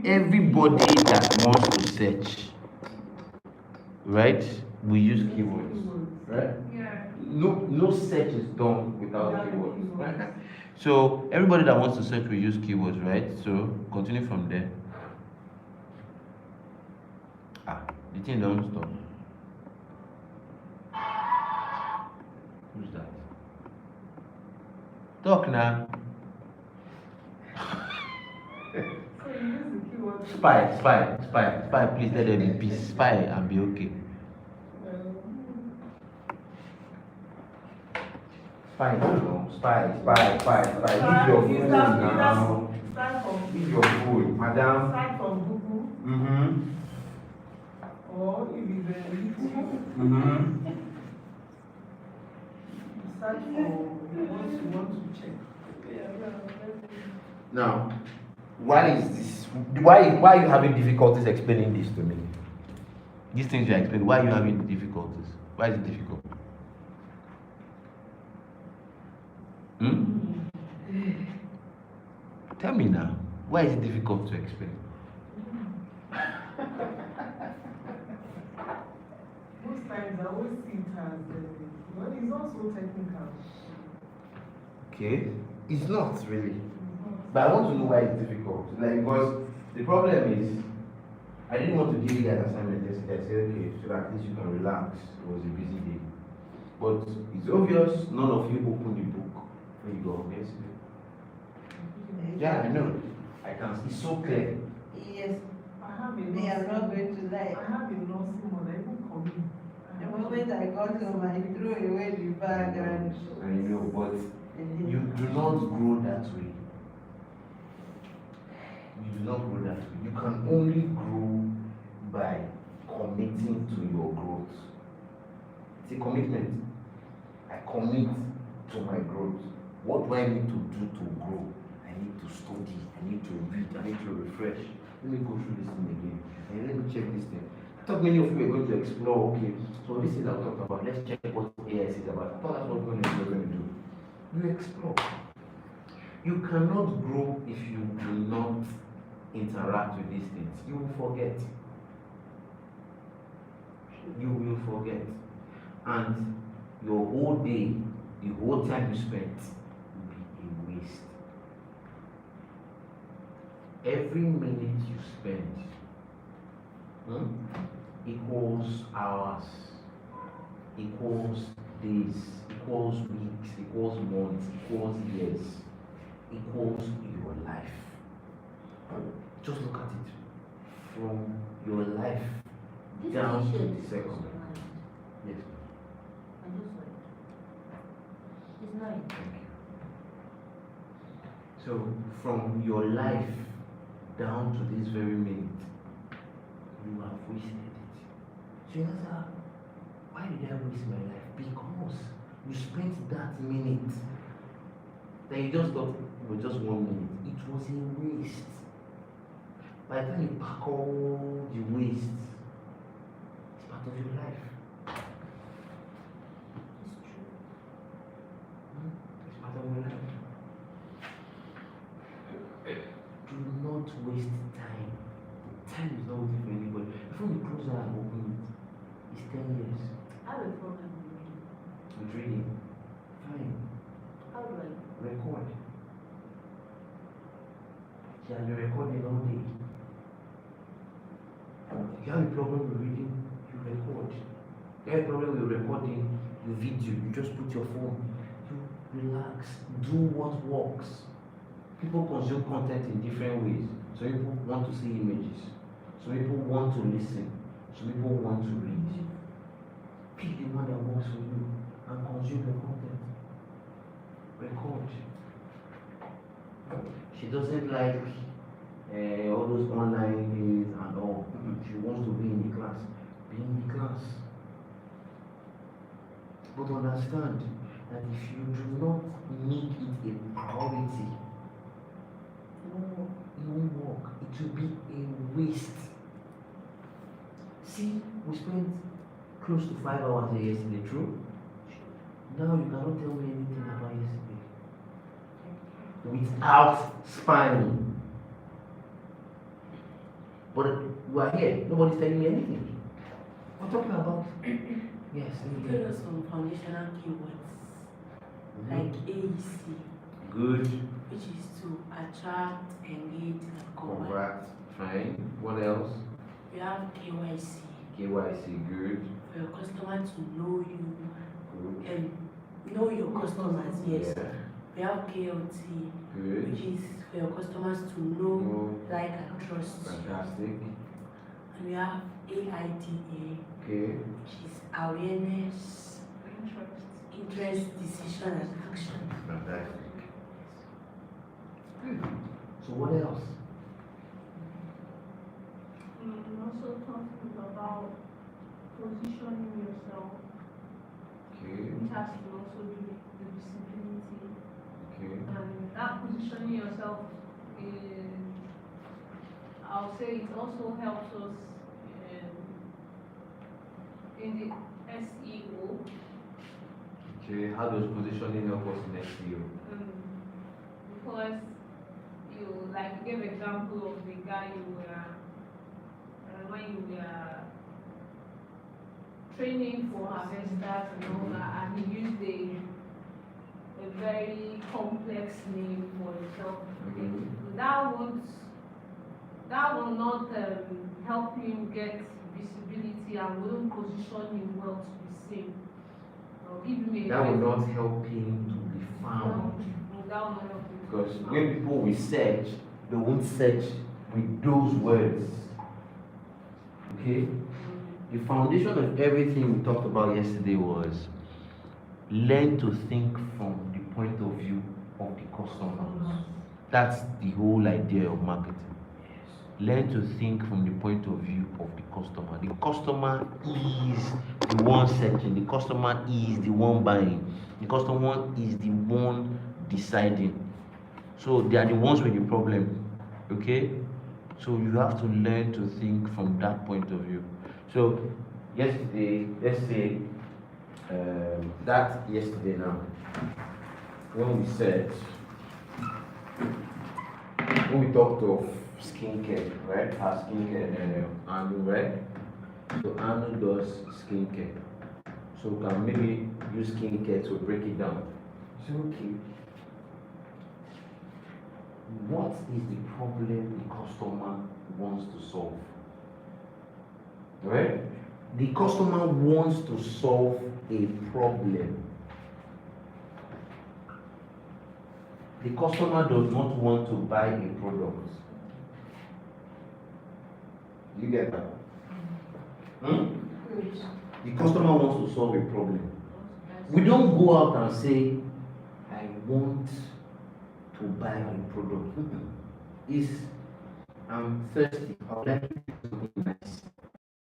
Everybody that wants to search, right? We use keywords, right? Yeah. No search is done without keywords, right? So everybody that wants to search will use keywords, right? So continue from there. The thing don't stop. Who's that? Talk now. Spy. Please let them be peace. Spy and be okay. Spy. Leave your phone now. Leave your phone, madam. Start from Google. Or if it's YouTube. Start from the ones you want to check. Now, why is this? Why are you having difficulties explaining this to me? These things you explain. Why are you having difficulties? Why is it difficult? Tell me now. Why is it difficult to explain? Most times I always see it as it's not so technical. Okay, it's not really. But I want to know why it's difficult. Like, because the problem is, I didn't want to give you guys assignment yesterday. I said, okay, so that at least you can relax. It was a busy day. But it's obvious none of you opened the book when you go home yesterday. Yeah, I know. I can see. It's so clear. Yes. I have a They are not going to lie. I have a nursing one. I even come in. The moment I got home, I threw away the bag and. I know, but you do not grow that way. You do not grow that way. You can only grow by committing to your growth. It's a commitment. I commit to my growth. What do I need to do to grow? I need to study. I need to read. I need to refresh. Let me go through this thing again. And let me check this thing. I thought many of you were going to explore, okay, so this is I'll talk about. Let's check what AIS is about. I thought that's what we're going to do. You explore. You cannot grow if you do not interact with these things. You will forget. You will forget. And your whole day, the whole time you spent, will be a waste. Every minute you spend equals hours, equals days, equals weeks, equals months, equals years, equals your life. Just look at it from your life down to the second. Yes. It's nice. Thank you. So from your life down to this very minute, you have wasted it. So you answer, why did I waste my life? Because you spent that minute. Then you just thought it was just 1 minute. It was a waste. By the time you pack all the waste, it's part of your life. It's true. It's part of your life. Do not waste time. Time is not waiting for anybody. Before you close that and open it, it's 10 years. I have a problem with reading. With reading. Fine. How do I? Record. Yeah, you're recording all day. If you have a problem with reading, you record. If you have a problem with recording the video, you just put your phone. You relax. Do what works. People consume content in different ways. Some people want to see images. Some people want to listen. Some people want to read. Pick the one that works for you and consume the content. Record. She doesn't like all those online things and all. She wants to be in the class. Be in the class. But understand that if you do not make it a priority, it won't work. It will be a waste. See, we spent close to 5 hours yesterday, true? Now you cannot tell me anything about yesterday without spying. But we are here. Nobody's telling me anything. We're talking about. Yes. Give us some foundational keywords like AEC, Good. which is to attract, engage, and convert. Congrats. Fine. What else? We have KYC KYC. Good. for your customer to know you Good. and know your customers. Yes. Yeah. We have KLT, Good. which is for your customers to know, Good. like, and trust. Fantastic. And we have AIDA, Okay. which is awareness, interest, decision, and action. Fantastic. Good. So what else? Also talking about positioning yourself, Okay. which has to also do with the visibility. Okay. And that positioning yourself is, I'll say it also helps us in the SEO. Okay. How does positioning help us in SEO? Because you like give example of the guy you were when you were training for harvesters and all that, and he used a very complex name for himself. Mhm. That will not help him get visibility and wouldn't position him well to be seen. Give him a That will not help him to be found. That will not help him. Because when people will search, they won't search with those words. Okay? The foundation of everything we talked about yesterday was learn to think from the point of view of the customer. That's the whole idea of marketing. Learn to think from the point of view of the customer. The customer is the one searching, the customer is the one buying, the customer is the one deciding. So they are the ones with the problem. Okay? So you have to learn to think from that point of view. So yesterday, let's say that yesterday now, when we talked of skincare, right? Our skincare Anyanwu, right? So Anyanwu does skincare. So we can maybe use skincare to break it down. So okay, what is the problem the customer wants to solve? Right? The customer wants to solve a problem. The customer does not want to buy a product. You get that? The customer wants to solve a problem. We don't go out and say, I want to buy a product. I'm thirsty. I would like to do something nice.